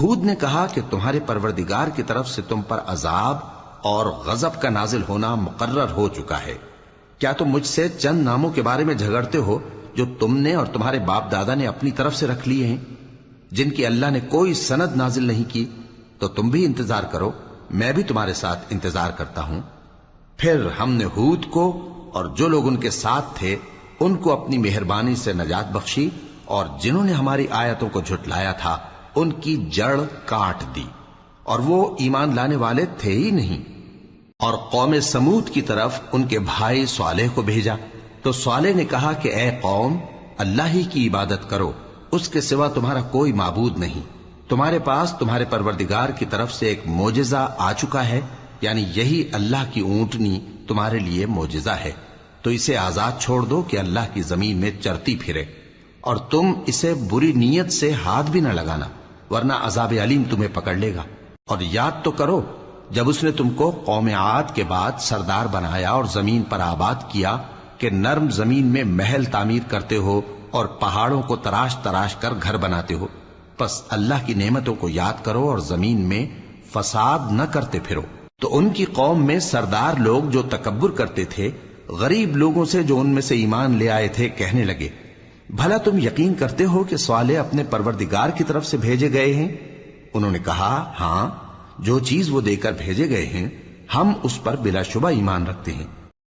ہود نے کہا کہ تمہارے پروردگار کی طرف سے تم پر عذاب اور غضب کا نازل ہونا مقرر ہو چکا ہے۔ کیا تم مجھ سے چند ناموں کے بارے میں جھگڑتے ہو جو تم نے اور تمہارے باپ دادا نے اپنی طرف سے رکھ لیے ہیں، جن کی اللہ نے کوئی سند نازل نہیں کی؟ تو تم بھی انتظار کرو، میں بھی تمہارے ساتھ انتظار کرتا ہوں۔ پھر ہم نے ہود کو اور جو لوگ ان کے ساتھ تھے ان کو اپنی مہربانی سے نجات بخشی، اور جنہوں نے ہماری آیتوں کو جھٹلایا تھا ان کی جڑ کاٹ دی، اور وہ ایمان لانے والے تھے ہی نہیں۔ اور قوم سمود کی طرف ان کے بھائی صالح کو بھیجا تو صالح نے کہا کہ اے قوم، اللہ ہی کی عبادت کرو، اس کے سوا تمہارا کوئی معبود نہیں۔ تمہارے پاس تمہارے پروردگار کی طرف سے ایک معجزہ آ چکا ہے، یعنی یہی اللہ کی اونٹنی تمہارے لیے معجزہ ہے، تو اسے آزاد چھوڑ دو کہ اللہ کی زمین میں چرتی پھرے، اور تم اسے بری نیت سے ہاتھ بھی نہ لگانا، ورنہ عذاب علیم تمہیں پکڑ لے گا۔ اور یاد تو کرو جب اس نے تم کو قوم عاد کے بعد سردار بنایا اور زمین پر آباد کیا کہ نرم زمین میں محل تعمیر کرتے ہو اور پہاڑوں کو تراش تراش کر گھر بناتے ہو، پس اللہ کی نعمتوں کو یاد کرو اور زمین میں فساد نہ کرتے پھرو۔ تو ان کی قوم میں سردار لوگ جو تکبر کرتے تھے غریب لوگوں سے جو ان میں سے ایمان لے آئے تھے کہنے لگے، بھلا تم یقین کرتے ہو کہ صالح اپنے پروردگار کی طرف سے بھیجے گئے ہیں؟ انہوں نے کہا ہاں، جو چیز وہ دے کر بھیجے گئے ہیں ہم اس پر بلا شبہ ایمان رکھتے ہیں۔